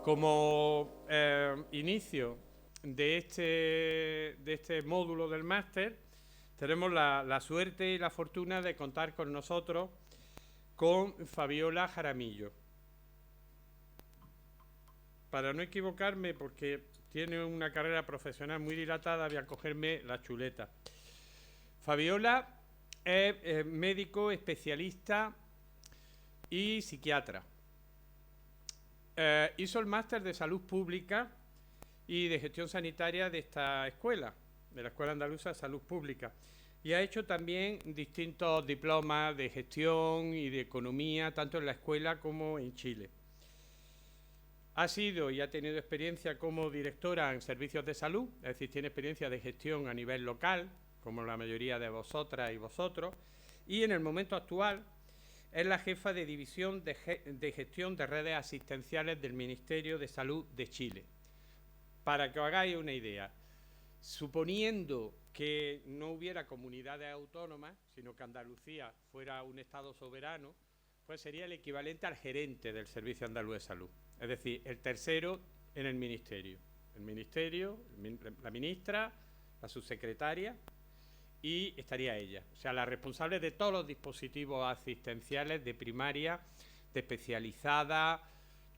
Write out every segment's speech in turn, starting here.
Como inicio de este módulo del máster, tenemos la suerte y la fortuna de contar con nosotros con Fabiola Jaramillo. Para no equivocarme, porque tiene una carrera profesional muy dilatada, voy a cogerme la chuleta. Fabiola es médico especialista y psiquiatra. Hizo el máster de Salud Pública y de Gestión Sanitaria de esta escuela, de la Escuela Andaluza de Salud Pública. Y ha hecho también distintos diplomas de gestión y de economía, tanto en la escuela como en Chile. Ha sido y ha tenido experiencia como directora en servicios de salud, es decir, tiene experiencia de gestión a nivel local, como la mayoría de vosotras y vosotros, y en el momento actual es la jefa de división de gestión de redes asistenciales del Ministerio de Salud de Chile. Para que os hagáis una idea, suponiendo que no hubiera comunidades autónomas, sino que Andalucía fuera un Estado soberano, pues sería el equivalente al gerente del Servicio Andaluz de Salud, es decir, el tercero en el Ministerio. El Ministerio, la ministra, la subsecretaria y estaría ella, o sea, la responsable de todos los dispositivos asistenciales de primaria, de especializada,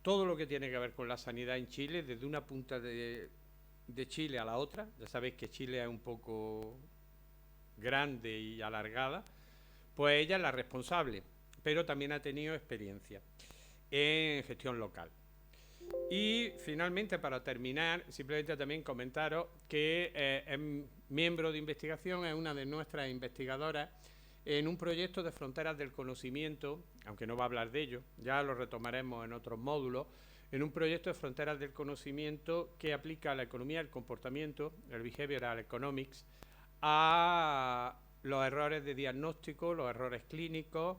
todo lo que tiene que ver con la sanidad en Chile, desde una punta de Chile a la otra. Ya sabéis que Chile es un poco grande y alargada, pues ella es la responsable, pero también ha tenido experiencia en gestión local. Y finalmente, para terminar, simplemente también comentaros que es miembro de investigación, es una de nuestras investigadoras en un proyecto de fronteras del conocimiento, aunque no va a hablar de ello, ya lo retomaremos en otros módulos, en un proyecto de fronteras del conocimiento que aplica la economía del comportamiento, el behavioral economics, a los errores de diagnóstico, los errores clínicos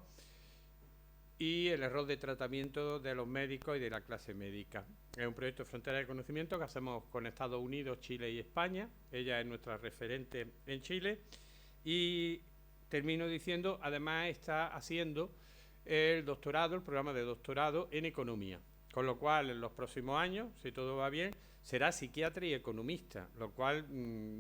y el error de tratamiento de los médicos y de la clase médica. Es un proyecto de frontera de conocimiento que hacemos con Estados Unidos, Chile y España. Ella es nuestra referente en Chile. Y termino diciendo, además está haciendo el doctorado, el programa de doctorado en economía. Con lo cual, en los próximos años, si todo va bien, será psiquiatra y economista, lo cual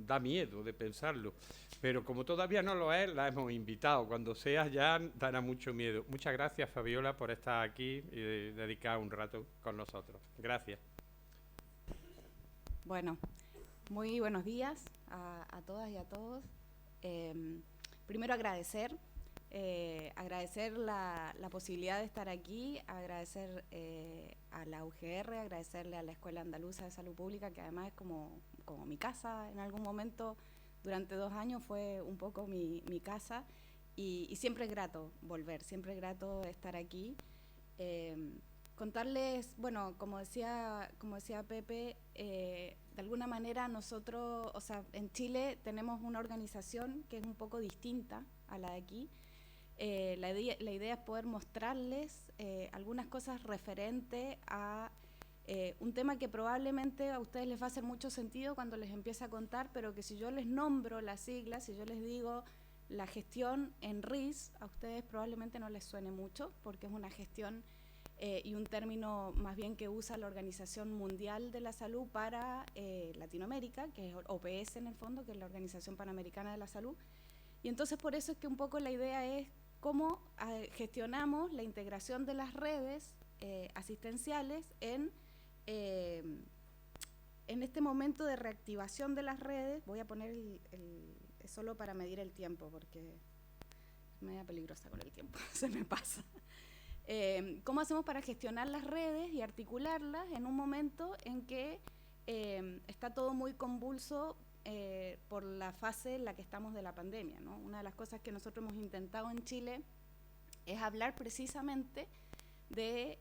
da miedo de pensarlo. Pero como todavía no lo es, la hemos invitado. Cuando sea ya dará mucho miedo. Muchas gracias, Fabiola, por estar aquí y dedicar un rato con nosotros. Gracias. Bueno, muy buenos días a todas y a todos. Primero agradecer la posibilidad de estar aquí, agradecer a la UGR, agradecerle a la Escuela Andaluza de Salud Pública, que además es como mi casa en algún momento. Durante 2 años fue un poco mi casa y siempre es grato volver, siempre es grato estar aquí. Contarles, bueno, como decía Pepe, de alguna manera nosotros, o sea, en Chile tenemos una organización que es un poco distinta a la de aquí. La idea es poder mostrarles algunas cosas referentes a un tema que probablemente a ustedes les va a hacer mucho sentido cuando les empiece a contar, pero que si yo les nombro las siglas, si yo les digo la gestión en RIS, a ustedes probablemente no les suene mucho, porque es una gestión y un término más bien que usa la Organización Mundial de la Salud para Latinoamérica, que es OPS en el fondo, que es la Organización Panamericana de la Salud. Y entonces por eso es que un poco la idea es cómo gestionamos la integración de las redes asistenciales en este momento de reactivación de las redes. Voy a poner solo para medir el tiempo, porque es media peligrosa con el tiempo, se me pasa. ¿Cómo hacemos para gestionar las redes y articularlas en un momento en que está todo muy convulso por la fase en la que estamos de la pandemia, ¿no? Una de las cosas que nosotros hemos intentado en Chile es hablar precisamente de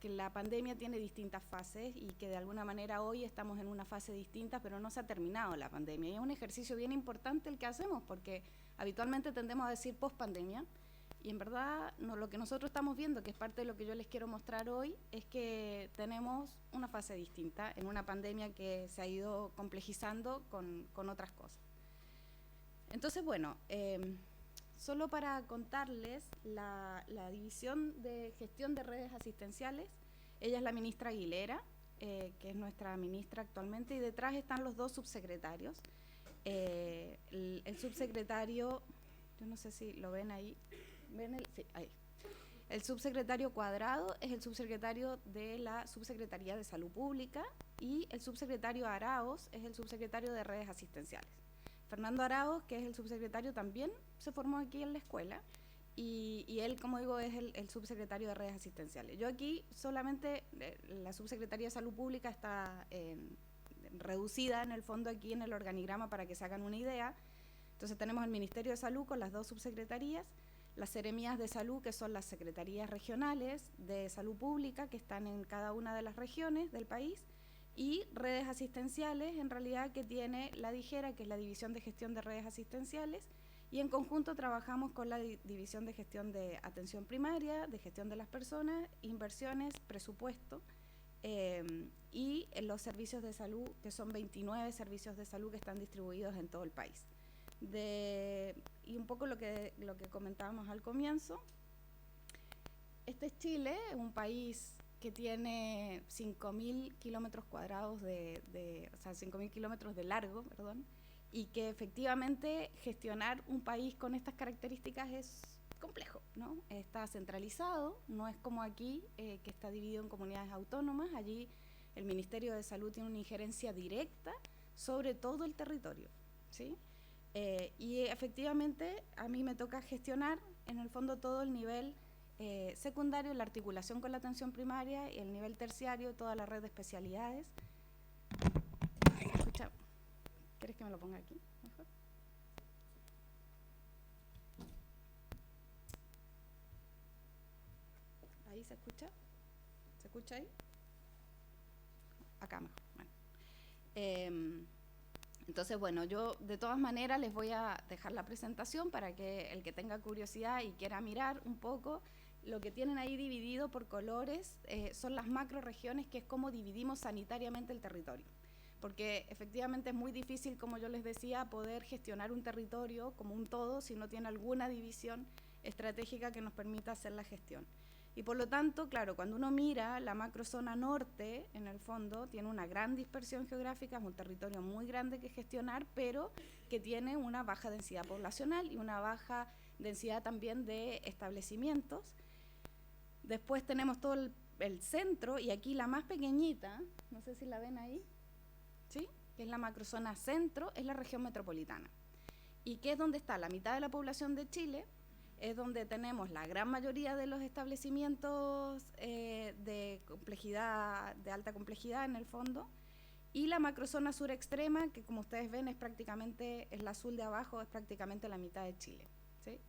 que la pandemia tiene distintas fases y que de alguna manera hoy estamos en una fase distinta, pero no se ha terminado la pandemia. Y es un ejercicio bien importante el que hacemos, porque habitualmente tendemos a decir post-pandemia, y en verdad lo que nosotros estamos viendo, que es parte de lo que yo les quiero mostrar hoy, es que tenemos una fase distinta en una pandemia que se ha ido complejizando con otras cosas. Entonces, bueno, solo para contarles la División de Gestión de Redes Asistenciales, ella es la ministra Aguilera, que es nuestra ministra actualmente, y detrás están los dos subsecretarios. El subsecretario, yo no sé si lo ven ahí, sí, ahí. El subsecretario Cuadrado es el subsecretario de la Subsecretaría de Salud Pública, y el subsecretario Araos es el subsecretario de Redes Asistenciales. Fernando Araos, que es el subsecretario, también se formó aquí en la escuela, y él, como digo, es el subsecretario de Redes Asistenciales. Yo aquí solamente, la Subsecretaría de Salud Pública está reducida en el fondo aquí en el organigrama para que se hagan una idea. Entonces tenemos el Ministerio de Salud con las dos subsecretarías, las seremías de salud, que son las secretarías regionales de salud pública, que están en cada una de las regiones del país, y redes asistenciales, en realidad, que tiene la DIGERA, que es la División de Gestión de Redes Asistenciales, y en conjunto trabajamos con la División de Gestión de Atención Primaria, de Gestión de las Personas, Inversiones, Presupuesto, y los servicios de salud, que son 29 servicios de salud que están distribuidos en todo el país. Y un poco lo que comentábamos al comienzo, este es Chile, un país que tiene 5.000 kilómetros cuadrados o sea, 5.000 kilómetros de largo, perdón, y que efectivamente gestionar un país con estas características es complejo, ¿no? Está centralizado, no es como aquí, que está dividido en comunidades autónomas. Allí el Ministerio de Salud tiene una injerencia directa sobre todo el territorio, ¿sí? Y efectivamente a mí me toca gestionar en el fondo todo el nivel secundario, la articulación con la atención primaria, y el nivel terciario, toda la red de especialidades. Escucha, ¿quieres que me lo ponga aquí mejor? ¿Ahí se escucha? ¿Se escucha ahí? Acá mejor. Bueno. Entonces, bueno, yo de todas maneras les voy a dejar la presentación para que el que tenga curiosidad y quiera mirar un poco, lo que tienen ahí dividido por colores son las macroregiones, que es como dividimos sanitariamente el territorio. Porque efectivamente es muy difícil, como yo les decía, poder gestionar un territorio como un todo si no tiene alguna división estratégica que nos permita hacer la gestión. Y por lo tanto, claro, cuando uno mira la macrozona norte, en el fondo, tiene una gran dispersión geográfica, es un territorio muy grande que gestionar, pero que tiene una baja densidad poblacional y una baja densidad también de establecimientos. Después tenemos todo el centro, y aquí la más pequeñita, no sé si la ven ahí, ¿sí? Que es la macrozona centro, es la región metropolitana. ¿Y qué es donde está la mitad de la población de Chile? Es donde tenemos la gran mayoría de los establecimientos de complejidad, de alta complejidad en el fondo, y la macrozona sur extrema, que como ustedes ven es prácticamente, el azul de abajo es prácticamente la mitad de Chile, ¿sí?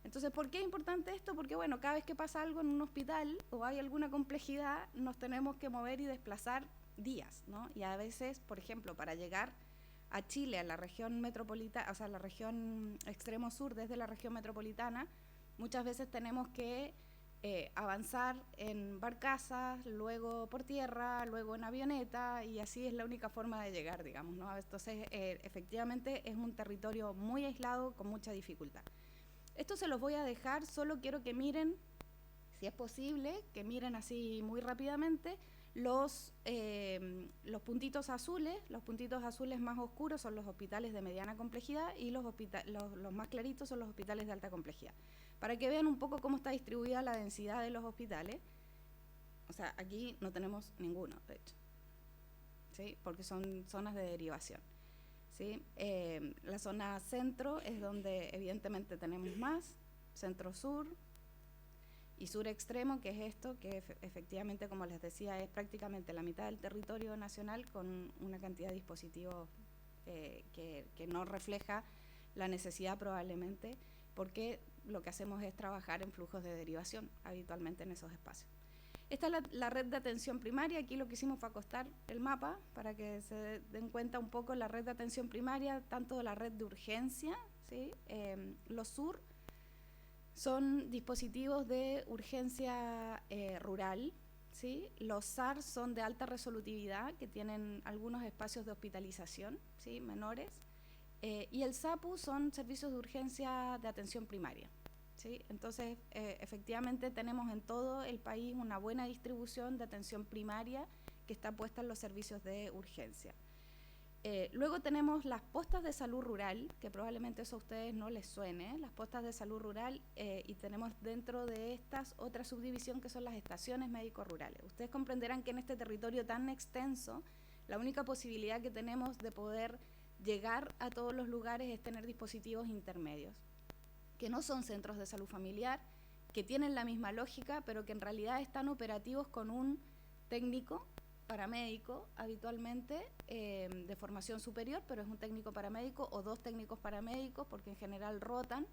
Entonces, ¿por qué es importante esto? Porque, bueno, cada vez que pasa algo en un hospital o hay alguna complejidad, nos tenemos que mover y desplazar días, ¿no? Y a veces, por ejemplo, para llegar a Chile, a la región metropolitana, o sea, la región extremo sur, desde la región metropolitana, muchas veces tenemos que avanzar en barcazas, luego por tierra, luego en avioneta, y así es la única forma de llegar, digamos, ¿no? Entonces, efectivamente, es un territorio muy aislado, con mucha dificultad. Esto se los voy a dejar, solo quiero que miren, si es posible, que miren así muy rápidamente, los puntitos azules más oscuros son los hospitales de mediana complejidad, y los más claritos son los hospitales de alta complejidad. Para que vean un poco cómo está distribuida la densidad de los hospitales, o sea, aquí no tenemos ninguno, de hecho, ¿sí? Porque son zonas de derivación, ¿sí? La zona centro es donde evidentemente tenemos más, centro-sur, y sur extremo, que es esto, que efectivamente, como les decía, es prácticamente la mitad del territorio nacional, con una cantidad de dispositivos que no refleja la necesidad probablemente, porque lo que hacemos es trabajar en flujos de derivación habitualmente en esos espacios. Esta es la red de atención primaria. Aquí lo que hicimos fue acostar el mapa para que se den cuenta un poco la red de atención primaria, tanto de la red de urgencia, ¿sí? Los SUR son dispositivos de urgencia rural, ¿sí? Los SAR son de alta resolutividad, que tienen algunos espacios de hospitalización, ¿sí? Menores, y el SAPU son servicios de urgencia de atención primaria, ¿sí? Entonces, efectivamente tenemos en todo el país una buena distribución de atención primaria que está puesta en los servicios de urgencia. Luego tenemos las postas de salud rural, que probablemente eso a ustedes no les suene, las postas de salud rural, y tenemos dentro de estas otra subdivisión que son las estaciones médicos rurales. Ustedes comprenderán que en este territorio tan extenso, la única posibilidad que tenemos de poder llegar a todos los lugares es tener dispositivos intermedios, que no son centros de salud familiar, que tienen la misma lógica, pero que en realidad están operativos con un técnico paramédico, habitualmente de formación superior, pero es un técnico paramédico o 2 técnicos paramédicos, porque en general rotan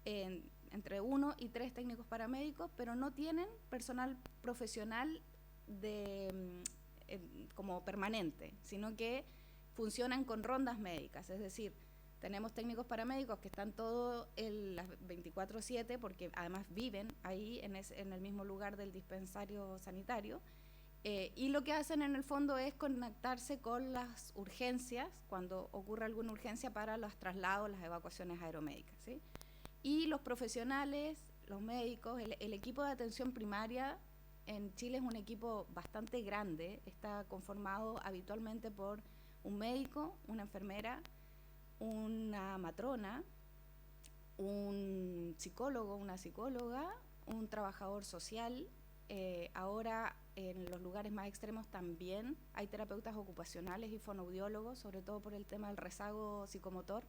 entre 1 y 3 técnicos paramédicos, pero no tienen personal profesional como permanente, sino que funcionan con rondas médicas, es decir, tenemos técnicos paramédicos que están todos las 24/7, porque además viven ahí en el mismo lugar del dispensario sanitario, y lo que hacen en el fondo es conectarse con las urgencias, cuando ocurre alguna urgencia, para los traslados, las evacuaciones aeromédicas, ¿sí? Y los profesionales, los médicos, el equipo de atención primaria en Chile es un equipo bastante grande, está conformado habitualmente por un médico, una enfermera, una matrona, un psicólogo, una psicóloga, un trabajador social. Ahora en los lugares más extremos también hay terapeutas ocupacionales y fonoaudiólogos, sobre todo por el tema del rezago psicomotor,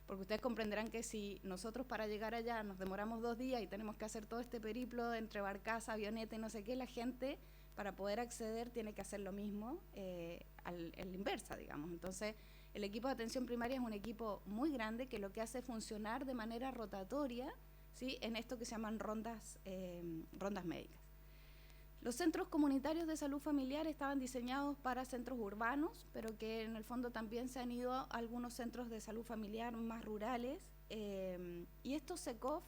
porque ustedes comprenderán que si nosotros para llegar allá nos demoramos 2 días y tenemos que hacer todo este periplo entre barcaza, avioneta y no sé qué, la gente para poder acceder tiene que hacer lo mismo en la inversa, digamos. Entonces, el equipo de atención primaria es un equipo muy grande que lo que hace es funcionar de manera rotatoria, ¿sí?, en esto que se llaman rondas médicas. Los centros comunitarios de salud familiar estaban diseñados para centros urbanos, pero que en el fondo también se han ido a algunos centros de salud familiar más rurales, y estos SECOF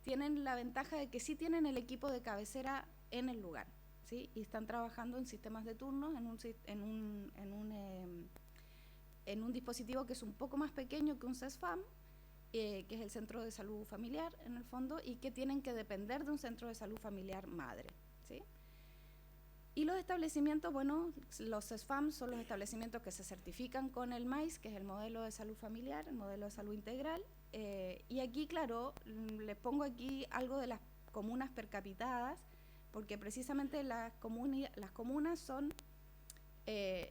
tienen la ventaja de que sí tienen el equipo de cabecera en el lugar, ¿sí?, y están trabajando en sistemas de turnos, en un dispositivo que es un poco más pequeño que un CESFAM, que es el centro de salud familiar en el fondo, y que tienen que depender de un centro de salud familiar madre, ¿sí? Y los establecimientos, bueno, los CESFAM son los establecimientos que se certifican con el MAIS, que es el modelo de salud familiar, el modelo de salud integral, y aquí, claro, les pongo aquí algo de las comunas percapitadas, porque precisamente las comunas son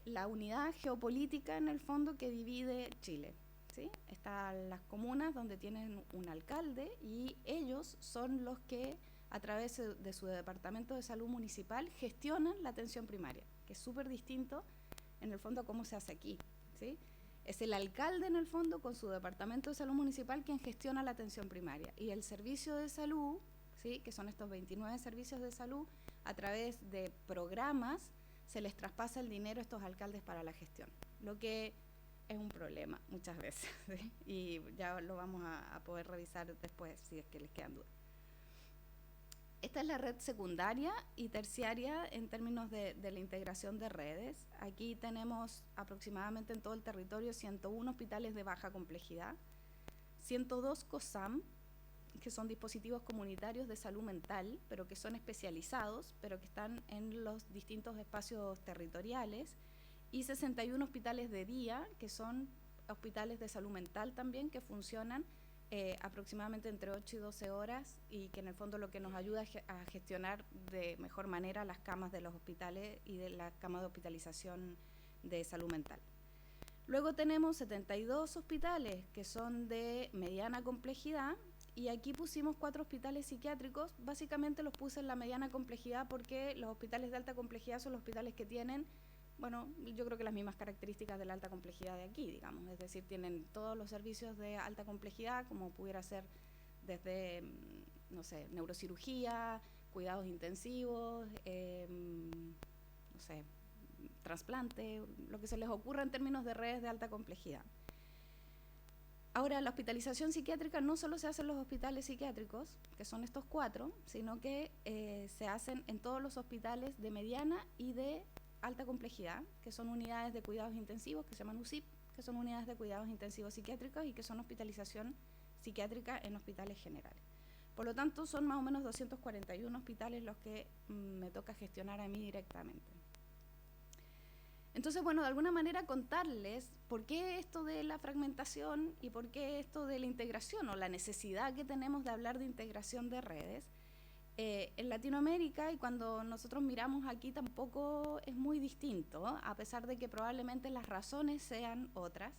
la unidad geopolítica en el fondo que divide Chile, ¿sí? Están las comunas donde tienen un alcalde y ellos son los que a través de su departamento de salud municipal gestionan la atención primaria, que es súper distinto en el fondo a cómo se hace aquí, ¿sí? Es el alcalde en el fondo con su departamento de salud municipal quien gestiona la atención primaria, y el servicio de salud, ¿sí?, que son estos 29 servicios de salud, a través de programas se les traspasa el dinero a estos alcaldes para la gestión, lo que es un problema muchas veces, ¿sí? Y ya lo vamos a poder revisar después si es que les quedan dudas. Esta es la red secundaria y terciaria en términos de la integración de redes. Aquí tenemos aproximadamente en todo el territorio 101 hospitales de baja complejidad, 102 COSAM, que son dispositivos comunitarios de salud mental, pero que son especializados, pero que están en los distintos espacios territoriales, y 61 hospitales de día, que son hospitales de salud mental también, que funcionan aproximadamente entre 8 y 12 horas, y que en el fondo lo que nos ayuda a gestionar de mejor manera las camas de los hospitales y de la cama de hospitalización de salud mental. Luego tenemos 72 hospitales que son de mediana complejidad, y aquí pusimos 4 hospitales psiquiátricos. Básicamente los puse en la mediana complejidad porque los hospitales de alta complejidad son los hospitales que tienen, bueno, yo creo que las mismas características de la alta complejidad de aquí, digamos, es decir, tienen todos los servicios de alta complejidad, como pudiera ser desde, no sé, neurocirugía, cuidados intensivos, no sé, trasplante, lo que se les ocurra en términos de redes de alta complejidad. Ahora, la hospitalización psiquiátrica no solo se hace en los hospitales psiquiátricos, que son estos 4, sino que se hacen en todos los hospitales de mediana y de alta complejidad, que son unidades de cuidados intensivos, que se llaman UCIP, que son unidades de cuidados intensivos psiquiátricos y que son hospitalización psiquiátrica en hospitales generales. Por lo tanto, son más o menos 241 hospitales los que me toca gestionar a mí directamente. Entonces, bueno, de alguna manera contarles por qué esto de la fragmentación y por qué esto de la integración o la necesidad que tenemos de hablar de integración de redes. En Latinoamérica, y cuando nosotros miramos aquí, tampoco es muy distinto, a pesar de que probablemente las razones sean otras,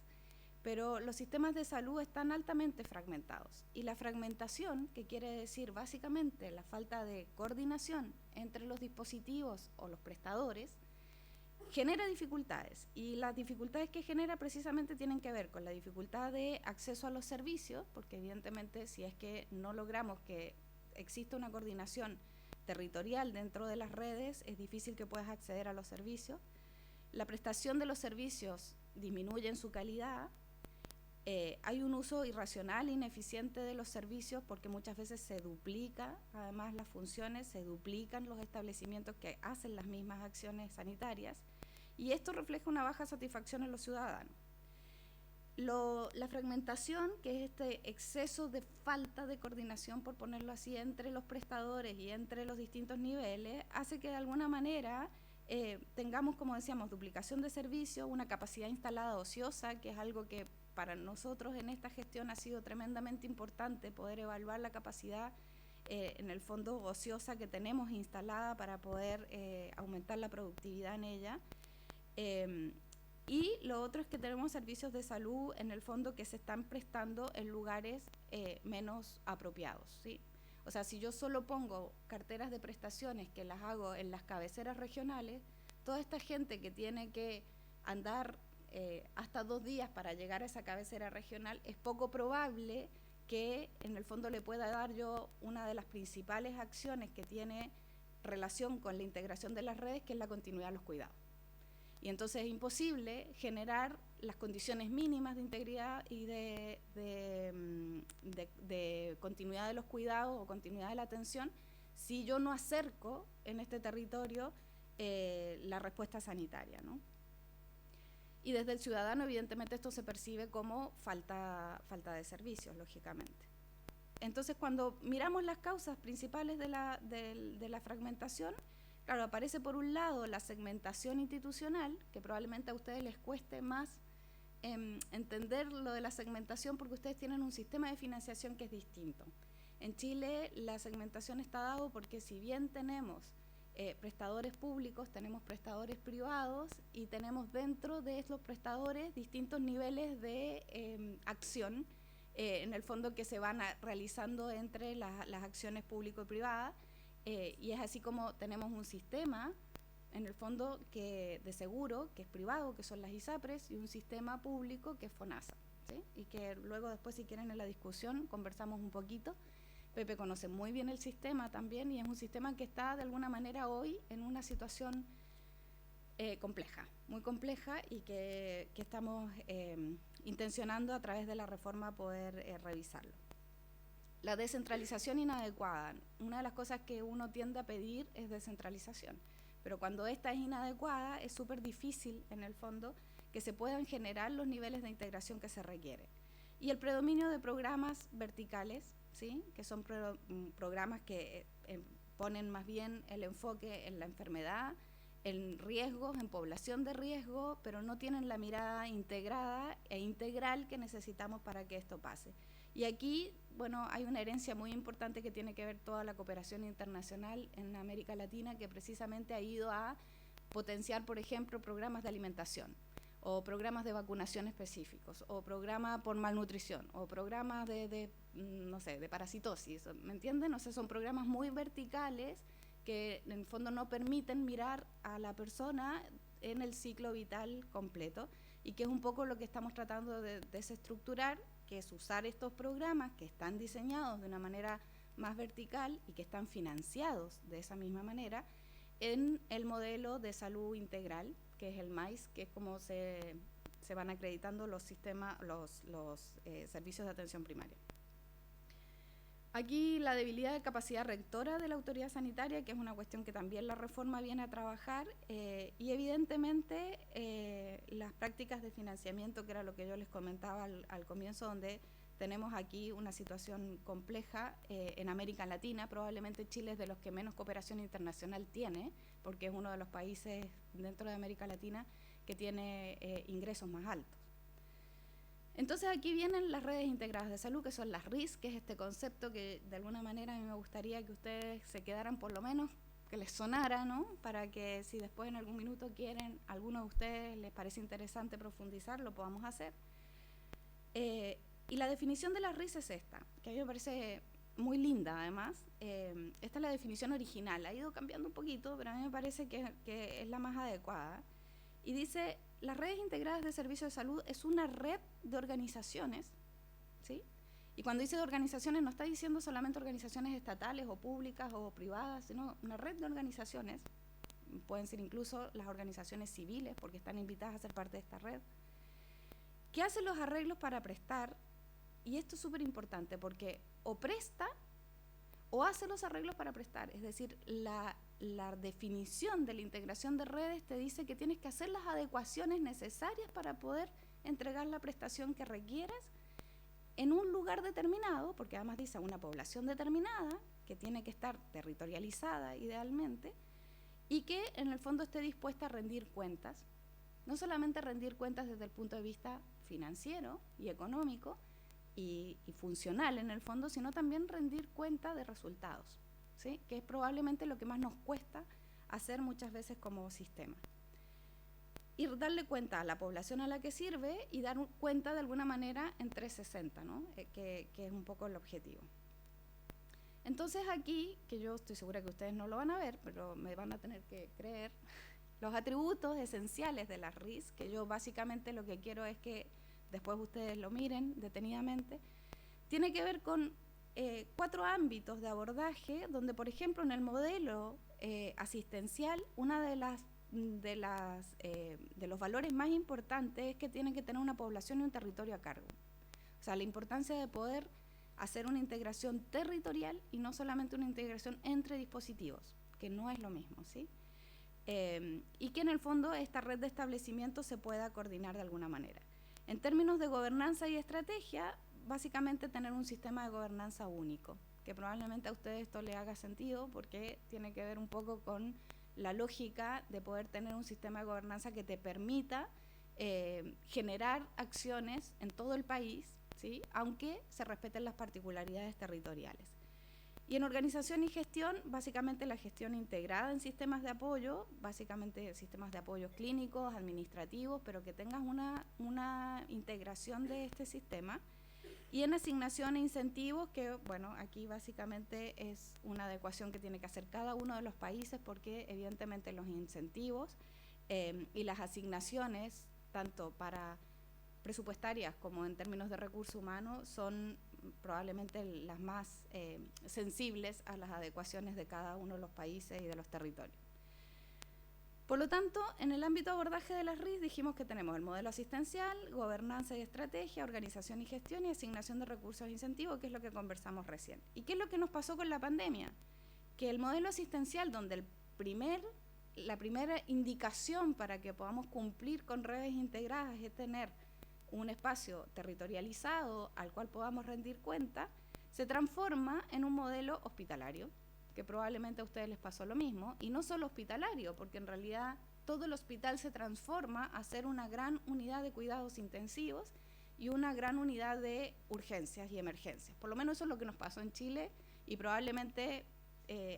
pero los sistemas de salud están altamente fragmentados. Y la fragmentación, que quiere decir básicamente la falta de coordinación entre los dispositivos o los prestadores, genera dificultades, y las dificultades que genera precisamente tienen que ver con la dificultad de acceso a los servicios, porque evidentemente si es que no logramos que exista una coordinación territorial dentro de las redes, es difícil que puedas acceder a los servicios. La prestación de los servicios disminuye en su calidad, hay un uso irracional e ineficiente de los servicios porque muchas veces se duplica, además las funciones, se duplican los establecimientos que hacen las mismas acciones sanitarias, y esto refleja una baja satisfacción en los ciudadanos. La fragmentación, que es este exceso de falta de coordinación, por ponerlo así, entre los prestadores y entre los distintos niveles, hace que de alguna manera tengamos, como decíamos, duplicación de servicios, una capacidad instalada ociosa, que es algo que para nosotros en esta gestión ha sido tremendamente importante, poder evaluar la capacidad en el fondo ociosa que tenemos instalada para poder aumentar la productividad en ella. Y lo otro es que tenemos servicios de salud en el fondo que se están prestando en lugares menos apropiados, ¿sí? O sea, si yo solo pongo carteras de prestaciones que las hago en las cabeceras regionales, toda esta gente que tiene que andar hasta 2 días para llegar a esa cabecera regional, es poco probable que en el fondo le pueda dar yo una de las principales acciones que tiene relación con la integración de las redes, que es la continuidad de los cuidados. Y entonces es imposible generar las condiciones mínimas de integridad y de continuidad de los cuidados o continuidad de la atención si yo no acerco en este territorio la respuesta sanitaria, ¿no? Y desde el ciudadano, evidentemente, esto se percibe como falta de servicios, lógicamente. Entonces, cuando miramos las causas principales de la fragmentación, claro, aparece por un lado la segmentación institucional, que probablemente a ustedes les cueste más entender lo de la segmentación porque ustedes tienen un sistema de financiación que es distinto. En Chile la segmentación está dado porque si bien tenemos prestadores públicos, tenemos prestadores privados y tenemos dentro de estos prestadores distintos niveles de acción, en el fondo que se van realizando entre las acciones público y privadas. Y es así como tenemos un sistema, en el fondo, de seguro, que es privado, que son las ISAPRES, y un sistema público, que es FONASA, ¿sí? Y que luego después, si quieren, en la discusión conversamos un poquito. Pepe conoce muy bien el sistema también, y es un sistema que está, de alguna manera, hoy en una situación compleja, muy compleja, y que estamos intencionando a través de la reforma poder revisarlo. La descentralización inadecuada. Una de las cosas que uno tiende a pedir es descentralización, pero cuando esta es inadecuada es súper difícil, en el fondo, que se puedan generar los niveles de integración que se requiere. Y el predominio de programas verticales, ¿sí? Que son programas que ponen más bien el enfoque en la enfermedad, en riesgos, en población de riesgo, pero no tienen la mirada integrada e integral que necesitamos para que esto pase. Y aquí, bueno, hay una herencia muy importante que tiene que ver toda la cooperación internacional en América Latina, que precisamente ha ido a potenciar, por ejemplo, programas de alimentación, o programas de vacunación específicos, o programas por malnutrición, o programas no sé, de parasitosis, ¿me entienden? O sea, son programas muy verticales que en el fondo no permiten mirar a la persona en el ciclo vital completo, y que es un poco lo que estamos tratando de desestructurar, que es usar estos programas que están diseñados de una manera más vertical y que están financiados de esa misma manera en el modelo de salud integral, que es el MAIS, que es como se van acreditando los sistemas, los servicios de atención primaria. Aquí la debilidad de capacidad rectora de la autoridad sanitaria, que es una cuestión que también la reforma viene a trabajar, y evidentemente las prácticas de financiamiento, que era lo que yo les comentaba al comienzo, donde tenemos aquí una situación compleja en América Latina. Probablemente Chile es de los que menos cooperación internacional tiene, porque es uno de los países dentro de América Latina que tiene ingresos más altos. Entonces aquí vienen las redes integradas de salud, que son las RIS, que es este concepto que de alguna manera a mí me gustaría que ustedes se quedaran, por lo menos que les sonara, ¿no? Para que si después en algún minuto quieren, alguno de ustedes les parece interesante profundizar, lo podamos hacer. Y la definición de las RIS es esta, que a mí me parece muy linda además. Esta es la definición original, ha ido cambiando un poquito, pero a mí me parece que es la más adecuada. Y dice: las redes integradas de servicios de salud es una red de organizaciones, ¿sí? Y cuando dice de organizaciones no está diciendo solamente organizaciones estatales o públicas o privadas, sino una red de organizaciones, pueden ser incluso las organizaciones civiles, porque están invitadas a ser parte de esta red, que hace los arreglos para prestar, y esto es súper importante, porque o presta o hace los arreglos para prestar, es decir, la definición de la integración de redes te dice que tienes que hacer las adecuaciones necesarias para poder entregar la prestación que requieras en un lugar determinado, porque además dice una población determinada, que tiene que estar territorializada idealmente, y que en el fondo esté dispuesta a rendir cuentas, no solamente rendir cuentas desde el punto de vista financiero y económico y funcional en el fondo, sino también rendir cuenta de resultados, ¿sí? Que es probablemente lo que más nos cuesta hacer muchas veces como sistema. Y darle cuenta a la población a la que sirve y dar cuenta de alguna manera en 360, ¿no? Que es un poco el objetivo. Entonces aquí, que yo estoy segura que ustedes no lo van a ver, pero me van a tener que creer, los atributos esenciales de las RIS, que yo básicamente lo que quiero es que después ustedes lo miren detenidamente, tiene que ver con 4 ámbitos de abordaje, donde por ejemplo en el modelo asistencial, una de los valores más importantes es que tienen que tener una población y un territorio a cargo. O sea, la importancia de poder hacer una integración territorial y no solamente una integración entre dispositivos, que no es lo mismo, ¿sí? Y que en el fondo esta red de establecimientos se pueda coordinar de alguna manera. En términos de gobernanza y estrategia, básicamente tener un sistema de gobernanza único, que probablemente a ustedes esto les haga sentido porque tiene que ver un poco con la lógica de poder tener un sistema de gobernanza que te permita generar acciones en todo el país, ¿sí? Aunque se respeten las particularidades territoriales. Y en organización y gestión, básicamente la gestión integrada en sistemas de apoyo, básicamente sistemas de apoyo clínicos, administrativos, pero que tengas una integración de este sistema. Y en asignación e incentivos, que bueno, aquí básicamente es una adecuación que tiene que hacer cada uno de los países, porque evidentemente los incentivos y las asignaciones, tanto para presupuestarias como en términos de recursos humanos, son probablemente las más sensibles a las adecuaciones de cada uno de los países y de los territorios. Por lo tanto, en el ámbito de abordaje de las RIS dijimos que tenemos el modelo asistencial, gobernanza y estrategia, organización y gestión y asignación de recursos e incentivos, que es lo que conversamos recién. ¿Y qué es lo que nos pasó con la pandemia? Que el modelo asistencial, donde la primera indicación para que podamos cumplir con redes integradas es tener un espacio territorializado al cual podamos rendir cuenta, se transforma en un modelo hospitalario, que probablemente a ustedes les pasó lo mismo, y no solo hospitalario, porque en realidad todo el hospital se transforma a ser una gran unidad de cuidados intensivos y una gran unidad de urgencias y emergencias. Por lo menos eso es lo que nos pasó en Chile y probablemente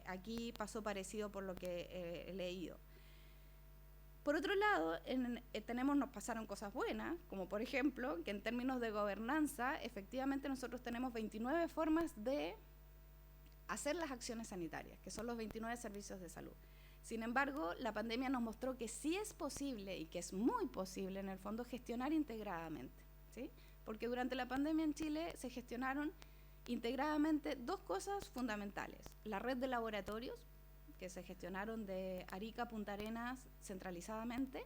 aquí pasó parecido por lo que he leído. Por otro lado, nos pasaron cosas buenas, como por ejemplo, que en términos de gobernanza, efectivamente nosotros tenemos 29 formas de hacer las acciones sanitarias, que son los 29 servicios de salud. Sin embargo, la pandemia nos mostró que sí es posible y que es muy posible en el fondo gestionar integradamente, ¿sí? Porque durante la pandemia en Chile se gestionaron integradamente 2 cosas fundamentales: la red de laboratorios, que se gestionaron de Arica a Punta Arenas centralizadamente,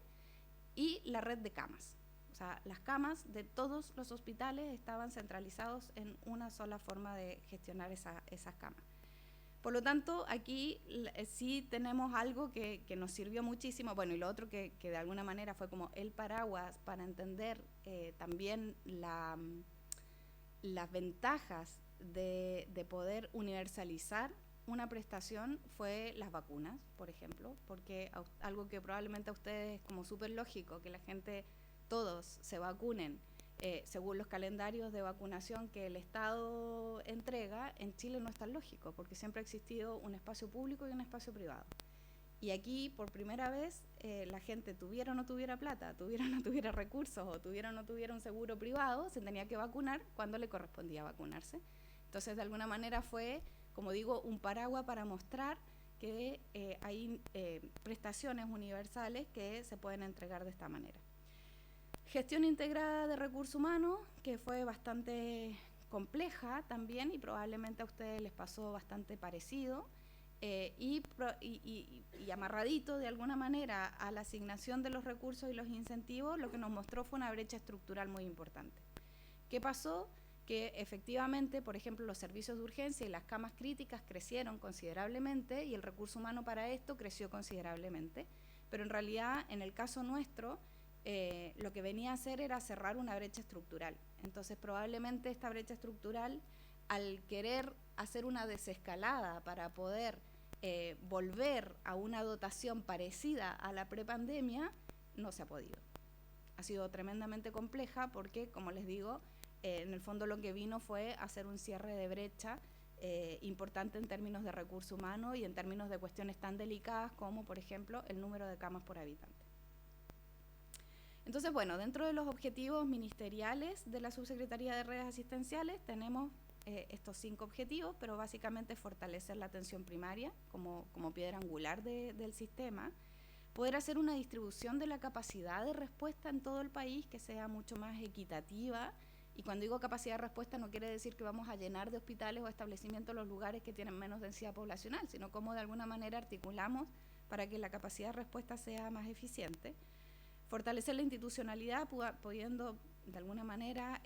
y la red de camas. O sea, las camas de todos los hospitales estaban centralizados en una sola forma de gestionar esas camas. Por lo tanto, aquí sí tenemos algo que nos sirvió muchísimo. Bueno, y lo otro que de alguna manera fue como el paraguas para entender también las ventajas de poder universalizar una prestación fue las vacunas, por ejemplo, porque algo que probablemente a ustedes es como súper lógico, que la gente, todos se vacunen según los calendarios de vacunación que el Estado entrega, en Chile no es tan lógico, porque siempre ha existido un espacio público y un espacio privado. Y aquí, por primera vez, la gente tuviera o no tuviera plata, tuviera o no tuviera recursos, o tuviera o no tuviera un seguro privado, se tenía que vacunar cuando le correspondía vacunarse. Entonces, de alguna manera fue, como digo, un paraguas para mostrar que hay prestaciones universales que se pueden entregar de esta manera. Gestión integrada de recursos humanos, que fue bastante compleja también, y probablemente a ustedes les pasó bastante parecido, y amarradito de alguna manera a la asignación de los recursos y los incentivos, lo que nos mostró fue una brecha estructural muy importante. ¿Qué pasó? Que efectivamente, por ejemplo, los servicios de urgencia y las camas críticas crecieron considerablemente y el recurso humano para esto creció considerablemente, pero en realidad, en el caso nuestro, lo que venía a hacer era cerrar una brecha estructural. Entonces, probablemente esta brecha estructural, al querer hacer una desescalada para poder volver a una dotación parecida a la prepandemia, no se ha podido. Ha sido tremendamente compleja porque, como les digo, en el fondo lo que vino fue hacer un cierre de brecha importante en términos de recurso humano y en términos de cuestiones tan delicadas como, por ejemplo, el número de camas por habitante. Entonces, bueno, dentro de los objetivos ministeriales de la Subsecretaría de Redes Asistenciales tenemos estos 5 objetivos, pero básicamente fortalecer la atención primaria como piedra angular del sistema, poder hacer una distribución de la capacidad de respuesta en todo el país que sea mucho más equitativa, y cuando digo capacidad de respuesta no quiere decir que vamos a llenar de hospitales o establecimientos los lugares que tienen menos densidad poblacional, sino cómo de alguna manera articulamos para que la capacidad de respuesta sea más eficiente. Fortalecer la institucionalidad, pudiendo de alguna manera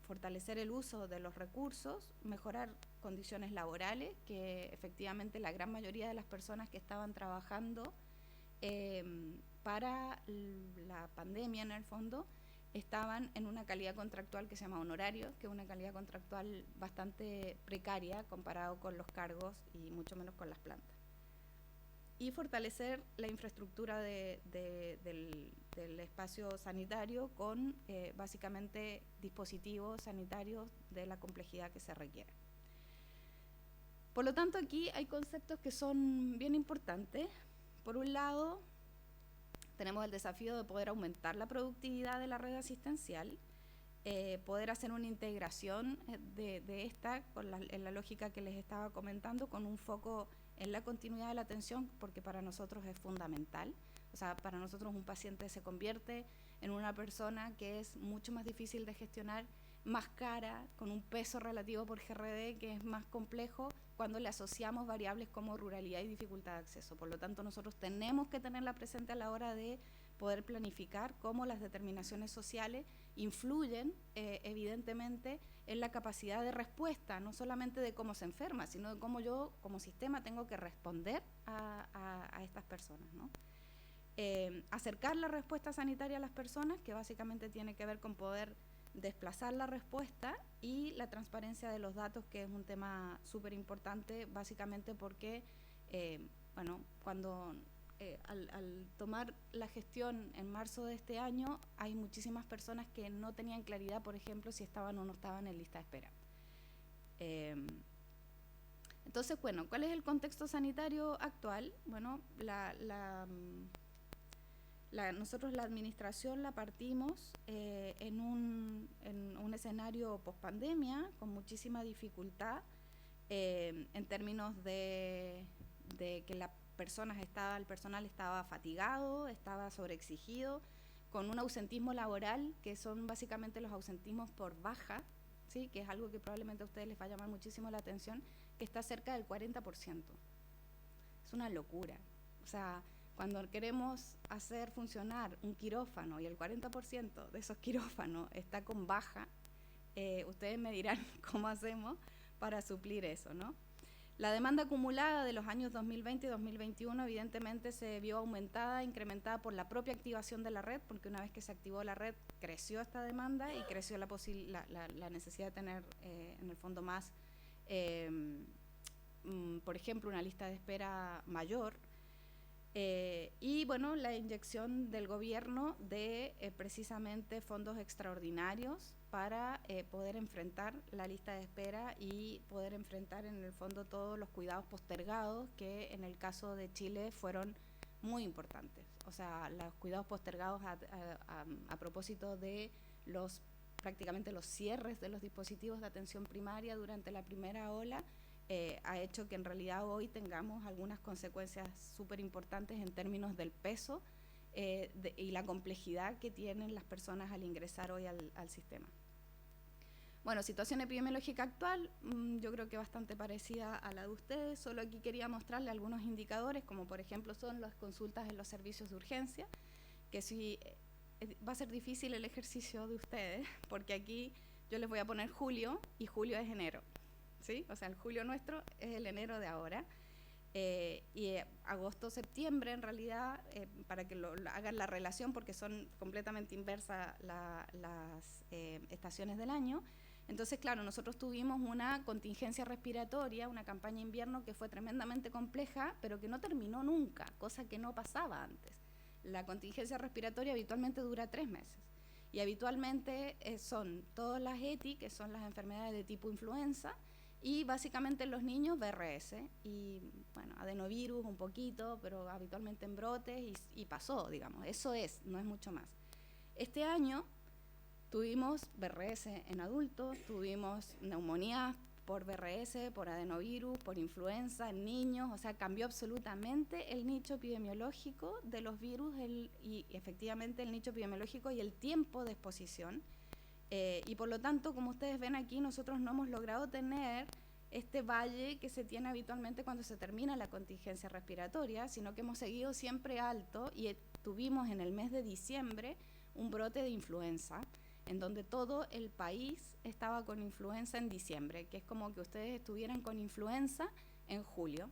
fortalecer el uso de los recursos, mejorar condiciones laborales, que efectivamente la gran mayoría de las personas que estaban trabajando para la pandemia, en el fondo, estaban en una calidad contractual que se llama honorarios, que es una calidad contractual bastante precaria comparado con los cargos y mucho menos con las plantas. Y fortalecer la infraestructura del espacio sanitario con básicamente dispositivos sanitarios de la complejidad que se requiere. Por lo tanto, aquí hay conceptos que son bien importantes. Por un lado, tenemos el desafío de poder aumentar la productividad de la red asistencial, poder hacer una integración de esta en la lógica que les estaba comentando, con un foco en la continuidad de la atención, porque para nosotros es fundamental. O sea, para nosotros un paciente se convierte en una persona que es mucho más difícil de gestionar, más cara, con un peso relativo por GRD que es más complejo cuando le asociamos variables como ruralidad y dificultad de acceso. Por lo tanto, nosotros tenemos que tenerla presente a la hora de poder planificar cómo las determinaciones sociales influyen evidentemente en la capacidad de respuesta, no solamente de cómo se enferma, sino de cómo yo como sistema tengo que responder a estas personas, ¿no? Acercar la respuesta sanitaria a las personas, que básicamente tiene que ver con poder desplazar la respuesta, y la transparencia de los datos, que es un tema súper importante, básicamente porque, bueno, cuando al tomar la gestión en marzo de este año, hay muchísimas personas que no tenían claridad, por ejemplo, si estaban o no estaban en lista de espera. Entonces, bueno, ¿cuál es el contexto sanitario actual? Bueno, nosotros la administración la partimos en un escenario pospandemia con muchísima dificultad en términos de que el personal estaba fatigado, estaba sobreexigido, con un ausentismo laboral, que son básicamente los ausentismos por baja, ¿sí? Que es algo que probablemente a ustedes les va a llamar muchísimo la atención, que está cerca del 40%. Es una locura. O sea, cuando queremos hacer funcionar un quirófano y el 40% de esos quirófanos está con baja, ustedes me dirán cómo hacemos para suplir eso, ¿no? La demanda acumulada de los años 2020 y 2021 evidentemente se vio aumentada, incrementada por la propia activación de la red, porque una vez que se activó la red creció esta demanda y creció la necesidad de tener en el fondo más por ejemplo, una lista de espera mayor. Y bueno, la inyección del gobierno de precisamente fondos extraordinarios para poder enfrentar la lista de espera y poder enfrentar en el fondo todos los cuidados postergados que en el caso de Chile fueron muy importantes. O sea, los cuidados postergados a propósito de prácticamente los cierres de los dispositivos de atención primaria durante la primera ola, ha hecho que en realidad hoy tengamos algunas consecuencias súper importantes en términos del peso y la complejidad que tienen las personas al ingresar hoy al sistema. Bueno, situación epidemiológica actual, yo creo que bastante parecida a la de ustedes, solo aquí quería mostrarle algunos indicadores, como por ejemplo son las consultas en los servicios de urgencia, que sí va a ser difícil el ejercicio de ustedes, porque aquí yo les voy a poner julio, y julio es enero. ¿Sí? O sea, el julio nuestro es el enero de ahora, y agosto, septiembre, en realidad, para que hagan la relación, porque son completamente inversas las estaciones del año. Entonces, claro, nosotros tuvimos una contingencia respiratoria, una campaña invierno que fue tremendamente compleja, pero que no terminó nunca, cosa que no pasaba antes. La contingencia respiratoria habitualmente dura 3 meses. Y habitualmente son todas las ETI, que son las enfermedades de tipo influenza, y básicamente en los niños BRS y bueno, adenovirus un poquito, pero habitualmente en brotes y pasó, digamos, eso no es mucho más. Este año tuvimos BRS en adultos, tuvimos neumonías por BRS, por adenovirus, por influenza en niños, o sea, cambió absolutamente el nicho epidemiológico de los virus y efectivamente el nicho epidemiológico y el tiempo de exposición. Y por lo tanto, como ustedes ven aquí, nosotros no hemos logrado tener este valle que se tiene habitualmente cuando se termina la contingencia respiratoria, sino que hemos seguido siempre alto y tuvimos en el mes de diciembre un brote de influenza, en donde todo el país estaba con influenza en diciembre, que es como que ustedes estuvieran con influenza en julio,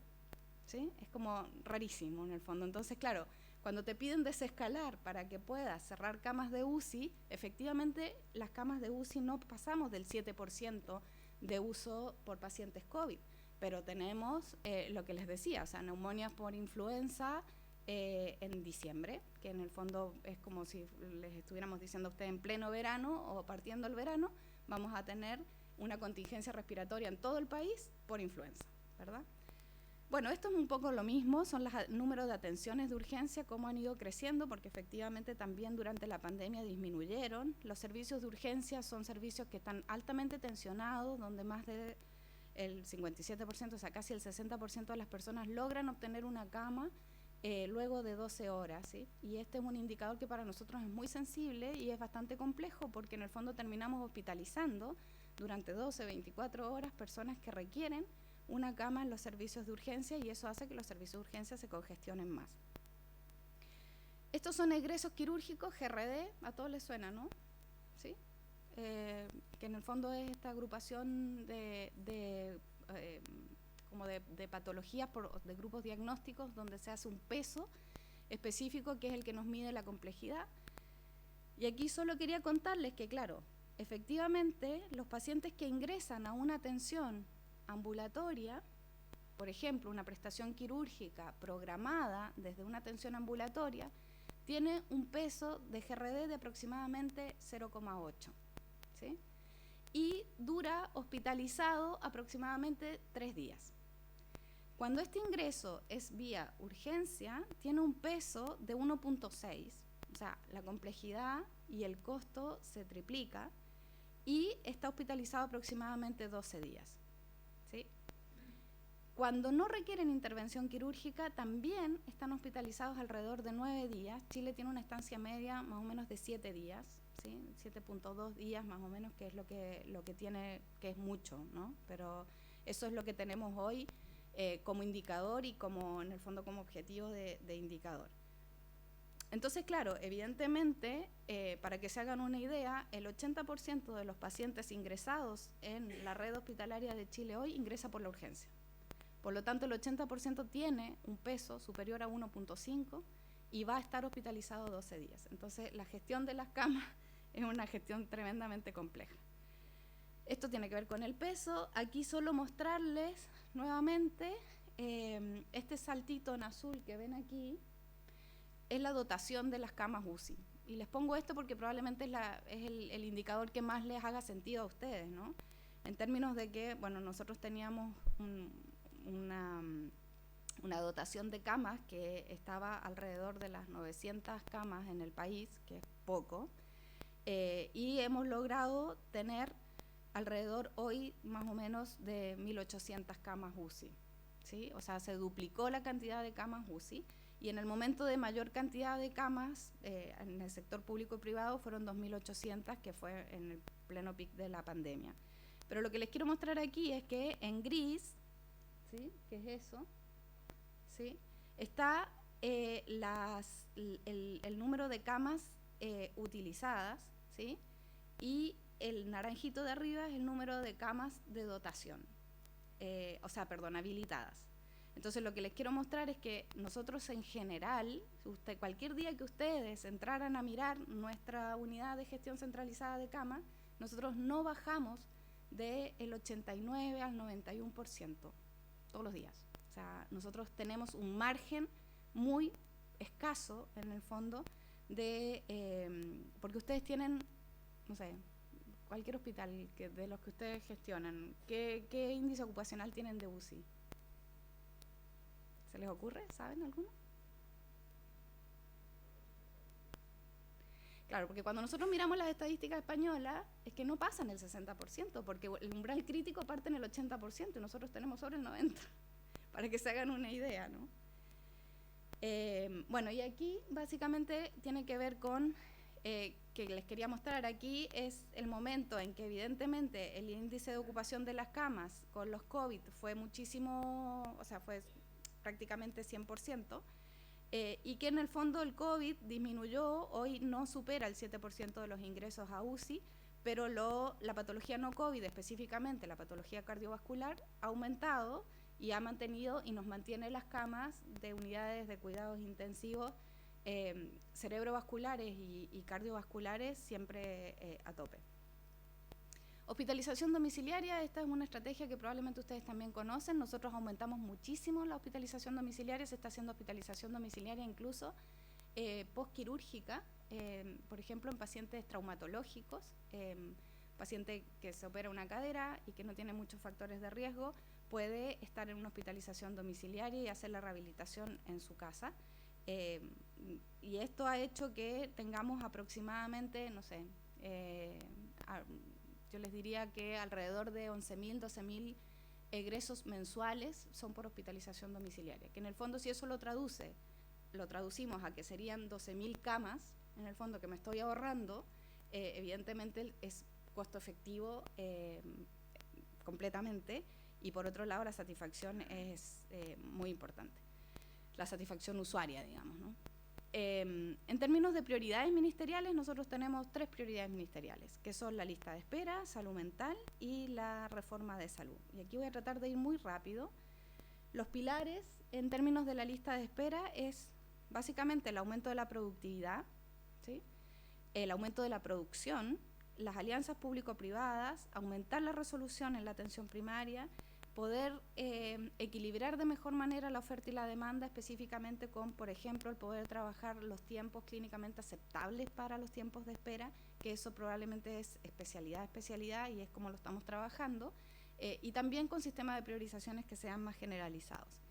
¿sí? Es como rarísimo en el fondo. Entonces, claro, cuando te piden desescalar para que puedas cerrar camas de UCI, efectivamente las camas de UCI no pasamos del 7% de uso por pacientes COVID, pero tenemos lo que les decía, o sea, neumonias por influenza en diciembre, que en el fondo es como si les estuviéramos diciendo a ustedes en pleno verano o partiendo el verano, vamos a tener una contingencia respiratoria en todo el país por influenza, ¿verdad? Bueno, esto es un poco lo mismo, son los números de atenciones de urgencia, cómo han ido creciendo, porque efectivamente también durante la pandemia disminuyeron. Los servicios de urgencia son servicios que están altamente tensionados, donde más del 57%, o sea, casi el 60% de las personas logran obtener una cama luego de 12 horas, ¿sí? Y este es un indicador que para nosotros es muy sensible y es bastante complejo, porque en el fondo terminamos hospitalizando durante 12, 24 horas personas que requieren una cama en los servicios de urgencia y eso hace que los servicios de urgencia se congestionen más. Estos son egresos quirúrgicos, GRD, a todos les suena, ¿no? ¿Sí? Que en el fondo es esta agrupación de patologías, de grupos diagnósticos donde se hace un peso específico que es el que nos mide la complejidad. Y aquí solo quería contarles que, claro, efectivamente los pacientes que ingresan a una atención ambulatoria, por ejemplo, una prestación quirúrgica programada desde una atención ambulatoria, tiene un peso de GRD de aproximadamente 0,8, ¿sí? Y dura hospitalizado aproximadamente 3 días. Cuando este ingreso es vía urgencia, tiene un peso de 1,6, o sea, la complejidad y el costo se triplica y está hospitalizado aproximadamente 12 días. ¿Sí? Cuando no requieren intervención quirúrgica, también están hospitalizados alrededor de 9 días. Chile tiene una estancia media más o menos de 7 días, ¿sí? 7,2 días más o menos, que es lo que tiene, que es mucho, ¿no? Pero eso es lo que tenemos hoy como indicador y como en el fondo como objetivo de indicador. Entonces, claro, evidentemente, para que se hagan una idea, el 80% de los pacientes ingresados en la red hospitalaria de Chile hoy ingresa por la urgencia. Por lo tanto, el 80% tiene un peso superior a 1,5 y va a estar hospitalizado 12 días. Entonces, la gestión de las camas es una gestión tremendamente compleja. Esto tiene que ver con el peso. Aquí solo mostrarles nuevamente este saltito en azul que ven aquí es la dotación de las camas UCI. Y les pongo esto porque probablemente es el indicador que más les haga sentido a ustedes, ¿no? En términos de que, bueno, nosotros teníamos una dotación de camas que estaba alrededor de las 900 camas en el país, que es poco, y hemos logrado tener alrededor hoy más o menos de 1.800 camas UCI, ¿sí? O sea, se duplicó la cantidad de camas UCI, y en el momento de mayor cantidad de camas en el sector público y privado fueron 2.800, que fue en el pleno pic de la pandemia. Pero lo que les quiero mostrar aquí es que en gris, ¿sí? ¿Qué es eso? ¿Sí? Está el número de camas utilizadas, ¿sí? Y el naranjito de arriba es el número de camas de dotación, habilitadas. Entonces lo que les quiero mostrar es que nosotros en general, cualquier día que ustedes entraran a mirar nuestra unidad de gestión centralizada de camas, nosotros no bajamos del 89 al 91% todos los días. O sea, nosotros tenemos un margen muy escaso en el fondo porque ustedes tienen, no sé, cualquier hospital de los que ustedes gestionan, ¿qué índice ocupacional tienen de UCI? ¿Se les ocurre? ¿Saben alguno? Claro, porque cuando nosotros miramos las estadísticas españolas, es que no pasan el 60%, porque el umbral crítico parte en el 80% y nosotros tenemos sobre el 90%, para que se hagan una idea, ¿no? Bueno, y aquí básicamente tiene que ver con, que les quería mostrar aquí, es el momento en que evidentemente el índice de ocupación de las camas con los COVID fue muchísimo, o sea, fue prácticamente 100%, y que en el fondo el COVID disminuyó, hoy no supera el 7% de los ingresos a UCI, pero la patología no COVID, específicamente la patología cardiovascular, ha aumentado y ha mantenido y nos mantiene las camas de unidades de cuidados intensivos cerebrovasculares y cardiovasculares siempre a tope. Hospitalización domiciliaria, esta es una estrategia que probablemente ustedes también conocen. Nosotros aumentamos muchísimo la hospitalización domiciliaria, se está haciendo hospitalización domiciliaria incluso postquirúrgica, por ejemplo en pacientes traumatológicos, paciente que se opera una cadera y que no tiene muchos factores de riesgo, puede estar en una hospitalización domiciliaria y hacer la rehabilitación en su casa. Y esto ha hecho que tengamos aproximadamente, no sé, yo les diría que alrededor de 11.000, 12.000 egresos mensuales son por hospitalización domiciliaria, que en el fondo si eso lo traducimos a que serían 12.000 camas, en el fondo que me estoy ahorrando, evidentemente es costo efectivo completamente, y por otro lado la satisfacción es muy importante, la satisfacción usuaria, digamos, ¿no? En términos de prioridades ministeriales, nosotros tenemos 3 prioridades ministeriales, que son la lista de espera, salud mental y la reforma de salud. Y aquí voy a tratar de ir muy rápido. Los pilares, en términos de la lista de espera, es básicamente el aumento de la productividad, ¿sí? El aumento de la producción, las alianzas público-privadas, aumentar la resolución en la atención primaria, poder equilibrar de mejor manera la oferta y la demanda, específicamente con, por ejemplo, el poder trabajar los tiempos clínicamente aceptables para los tiempos de espera, que eso probablemente es especialidad y es como lo estamos trabajando, y también con sistemas de priorizaciones que sean más generalizados.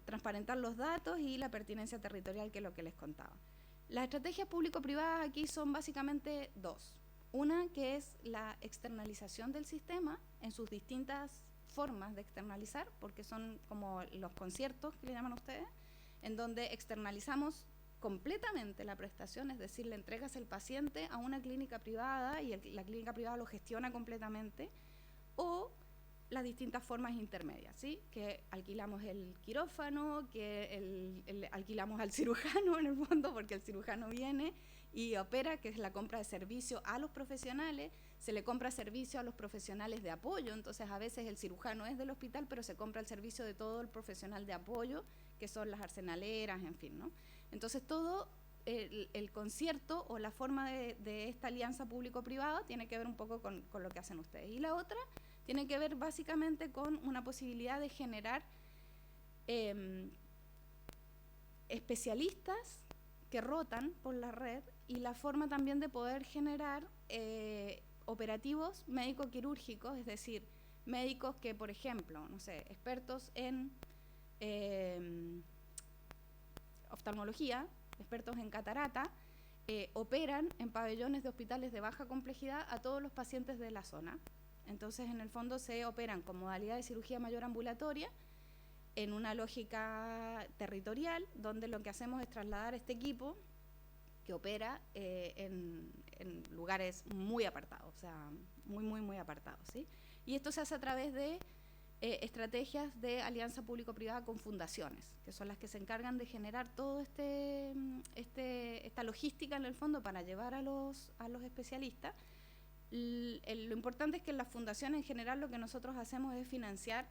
Transparentar los datos y la pertinencia territorial, que es lo que les contaba. Las estrategias público-privadas aquí son básicamente 2. Una que es la externalización del sistema en sus distintas formas de externalizar, porque son como los conciertos que le llaman a ustedes, en donde externalizamos completamente la prestación, es decir, le entregas el paciente a una clínica privada y la clínica privada lo gestiona completamente, o las distintas formas intermedias, ¿sí? Que alquilamos el quirófano, que alquilamos al cirujano en el fondo, porque el cirujano viene y opera, que es la compra de servicio a los profesionales, se le compra servicio a los profesionales de apoyo, entonces a veces el cirujano es del hospital, pero se compra el servicio de todo el profesional de apoyo, que son las arsenaleras, en fin, ¿no? Entonces todo el concierto o la forma de esta alianza público-privada tiene que ver un poco con lo que hacen ustedes. Y la otra tiene que ver básicamente con una posibilidad de generar especialistas que rotan por la red y la forma también de poder generar operativos médico-quirúrgicos, es decir, médicos que, por ejemplo, no sé, expertos en oftalmología, expertos en catarata, operan en pabellones de hospitales de baja complejidad a todos los pacientes de la zona. Entonces, en el fondo, se operan con modalidad de cirugía mayor ambulatoria en una lógica territorial, donde lo que hacemos es trasladar este equipo que opera en lugares muy apartados, o sea, muy apartados, ¿sí? Y esto se hace a través de estrategias de alianza público-privada con fundaciones, que son las que se encargan de generar todo esta logística en el fondo para llevar a los especialistas. Lo importante es que en las fundaciones en general lo que nosotros hacemos es financiar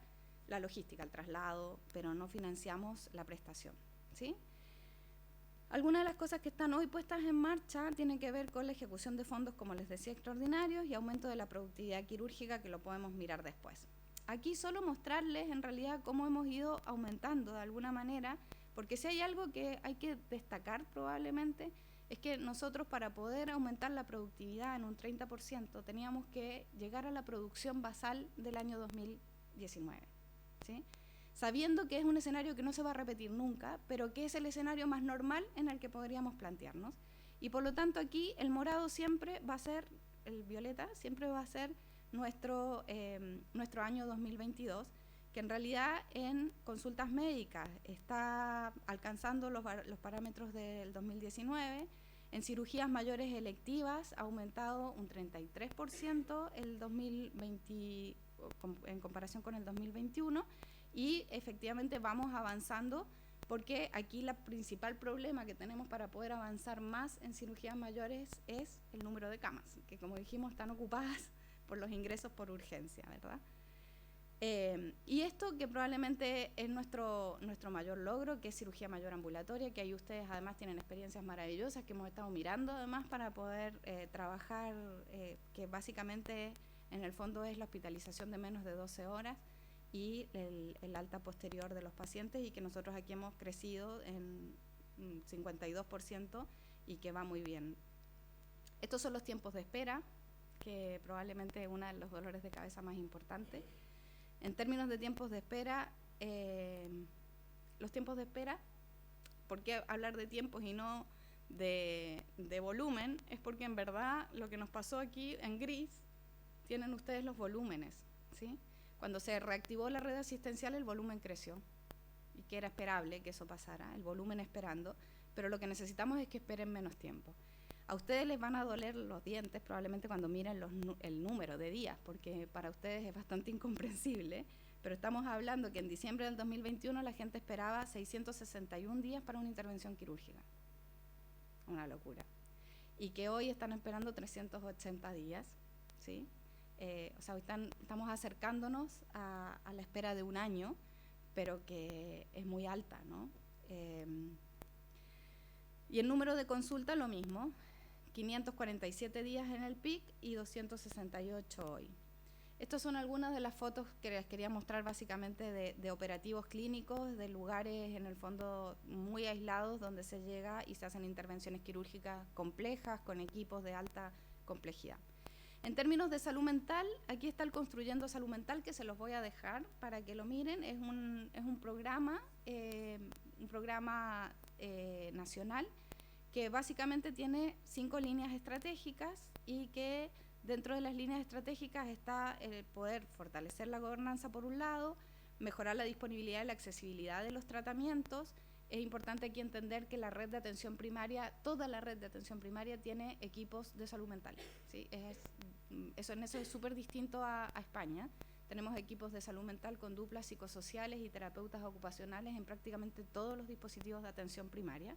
la logística, el traslado, pero no financiamos la prestación, ¿sí? Algunas de las cosas que están hoy puestas en marcha tienen que ver con la ejecución de fondos, como les decía, extraordinarios y aumento de la productividad quirúrgica, que lo podemos mirar después. Aquí solo mostrarles en realidad cómo hemos ido aumentando de alguna manera, porque si hay algo que hay que destacar probablemente, es que nosotros para poder aumentar la productividad en un 30% teníamos que llegar a la producción basal del año 2019, ¿sí? Sabiendo que es un escenario que no se va a repetir nunca, pero que es el escenario más normal en el que podríamos plantearnos. Y por lo tanto aquí el morado siempre va a ser, el violeta siempre va a ser nuestro año 2022, que en realidad en consultas médicas está alcanzando los parámetros del 2019, en cirugías mayores electivas ha aumentado un 33% el 2020 en comparación con el 2021, y efectivamente vamos avanzando, porque aquí el principal problema que tenemos para poder avanzar más en cirugías mayores es el número de camas, que como dijimos están ocupadas por los ingresos por urgencia, ¿verdad? Y esto que probablemente es nuestro mayor logro, que es cirugía mayor ambulatoria, que ahí ustedes además tienen experiencias maravillosas que hemos estado mirando además para poder trabajar, que básicamente en el fondo es la hospitalización de menos de 12 horas y el alta posterior de los pacientes, y que nosotros aquí hemos crecido en 52% y que va muy bien. Estos son los tiempos de espera, que probablemente es uno de los dolores de cabeza más importantes. En términos de tiempos de espera, los tiempos de espera, ¿por qué hablar de tiempos y no de volumen? Es porque en verdad lo que nos pasó aquí en gris, tienen ustedes los volúmenes, ¿sí? Cuando se reactivó la red asistencial, el volumen creció, y que era esperable que eso pasara, el volumen esperando, pero lo que necesitamos es que esperen menos tiempo. A ustedes les van a doler los dientes probablemente cuando miren el número de días, porque para ustedes es bastante incomprensible, pero estamos hablando que en diciembre del 2021 la gente esperaba 661 días para una intervención quirúrgica. Una locura. Y que hoy están esperando 380 días, ¿sí? O sea, hoy estamos acercándonos a la espera de un año, pero que es muy alta, ¿no? Y el número de consultas lo mismo, 547 días en el PIC y 268 hoy. Estas son algunas de las fotos que les quería mostrar básicamente de operativos clínicos, de lugares en el fondo muy aislados donde se llega y se hacen intervenciones quirúrgicas complejas con equipos de alta complejidad. En términos de salud mental, aquí está el Construyendo Salud Mental, que se los voy a dejar para que lo miren. Es un programa nacional que básicamente tiene 5 líneas estratégicas, y que dentro de las líneas estratégicas está el poder fortalecer la gobernanza por un lado, mejorar la disponibilidad y la accesibilidad de los tratamientos. Es importante aquí entender que la red de atención primaria, toda la red de atención primaria tiene equipos de salud mental, ¿sí? Eso es súper distinto a España. Tenemos equipos de salud mental con duplas psicosociales y terapeutas ocupacionales en prácticamente todos los dispositivos de atención primaria.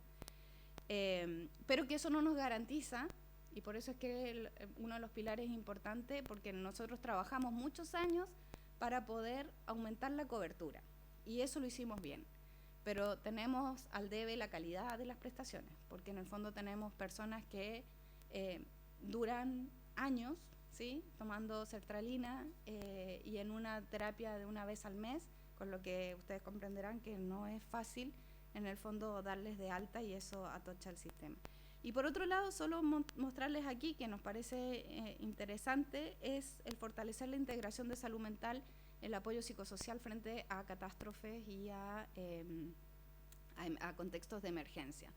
Pero que eso no nos garantiza, y por eso es que uno de los pilares es importante, porque nosotros trabajamos muchos años para poder aumentar la cobertura, y eso lo hicimos bien. pero tenemos al debe la calidad de las prestaciones, porque en el fondo tenemos personas que duran años, ¿sí?, tomando sertralina y en una terapia de una vez al mes, con lo que ustedes comprenderán que no es fácil en el fondo darles de alta y eso atocha el sistema. Y por otro lado, solo mostrarles aquí que nos parece interesante es el fortalecer la integración de salud mental, el apoyo psicosocial frente a catástrofes y a contextos de emergencia.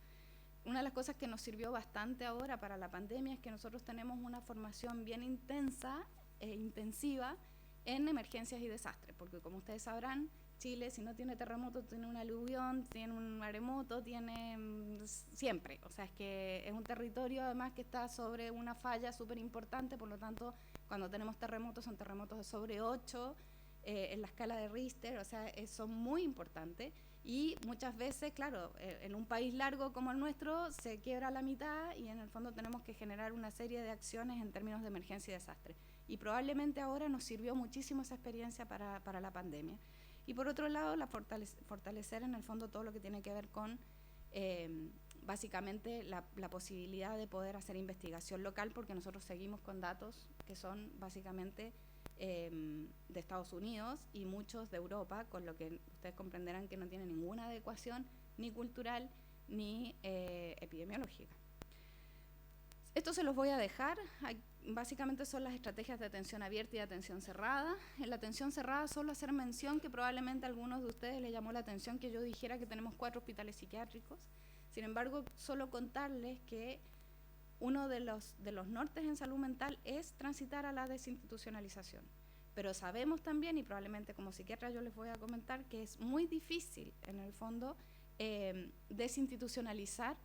Una de las cosas que nos sirvió bastante ahora para la pandemia es que nosotros tenemos una formación bien intensa e intensiva en emergencias y desastres, porque como ustedes sabrán, Chile, si no tiene terremoto, tiene un aluvión, tiene un maremoto, tiene siempre. O sea, es que es un territorio además que está sobre una falla súper importante, por lo tanto, cuando tenemos terremotos, son terremotos de sobre 8 en la escala de Richter, o sea, son muy importantes. Y muchas veces, claro, en un país largo como el nuestro, se quiebra la mitad y en el fondo tenemos que generar una serie de acciones en términos de emergencia y desastre. Y probablemente ahora nos sirvió muchísimo esa experiencia para la pandemia. Y por otro lado, fortalecer en el fondo todo lo que tiene que ver con básicamente la posibilidad de poder hacer investigación local, porque nosotros seguimos con datos que son básicamente de Estados Unidos y muchos de Europa, con lo que ustedes comprenderán que no tiene ninguna adecuación ni cultural ni epidemiológica. Esto se los voy a dejar. Básicamente son las estrategias de atención abierta y de atención cerrada. En la atención cerrada solo hacer mención que probablemente a algunos de ustedes les llamó la atención que yo dijera que tenemos 4 hospitales psiquiátricos. Sin embargo, solo contarles que uno de los nortes en salud mental es transitar a la desinstitucionalización. Pero sabemos también, y probablemente como psiquiatra yo les voy a comentar, que es muy difícil en el fondo desinstitucionalizar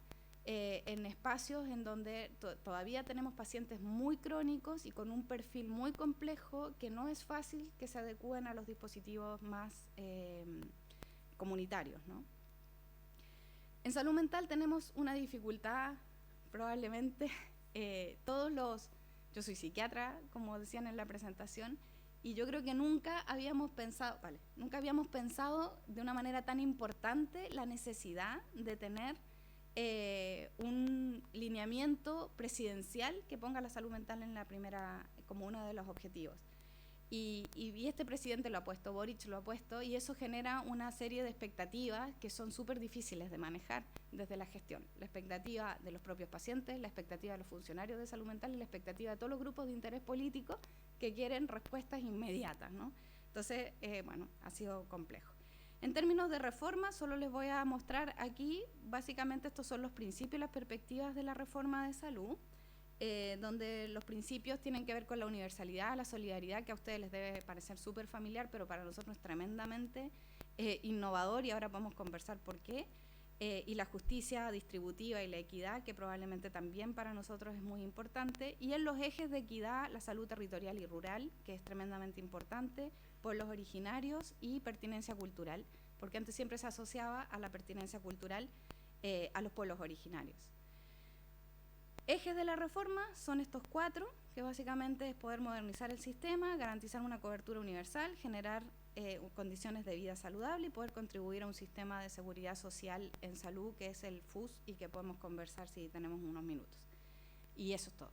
en espacios en donde todavía tenemos pacientes muy crónicos y con un perfil muy complejo que no es fácil que se adecúen a los dispositivos más comunitarios, ¿no? En salud mental tenemos una dificultad, probablemente yo soy psiquiatra, como decían en la presentación, y yo creo que nunca habíamos pensado de una manera tan importante la necesidad de tener un lineamiento presidencial que ponga la salud mental en la primera, como uno de los objetivos. Y este presidente lo ha puesto, Boric lo ha puesto, y eso genera una serie de expectativas que son súper difíciles de manejar desde la gestión. La expectativa de los propios pacientes, la expectativa de los funcionarios de salud mental y la expectativa de todos los grupos de interés político que quieren respuestas inmediatas, ¿no? Entonces, bueno, ha sido complejo. En términos de reforma, solo les voy a mostrar aquí, básicamente estos son los principios y las perspectivas de la reforma de salud, donde los principios tienen que ver con la universalidad, la solidaridad, que a ustedes les debe parecer súper familiar, pero para nosotros es tremendamente innovador y ahora podemos conversar por qué, y la justicia distributiva y la equidad, que probablemente también para nosotros es muy importante, y en los ejes de equidad, la salud territorial y rural, que es tremendamente importante, pueblos originarios y pertinencia cultural, porque antes siempre se asociaba a la pertinencia cultural a los pueblos originarios. Ejes de la reforma son estos 4, que básicamente es poder modernizar el sistema, garantizar una cobertura universal, generar condiciones de vida saludable y poder contribuir a un sistema de seguridad social en salud, que es el FUS, y que podemos conversar si tenemos unos minutos. Y eso es todo.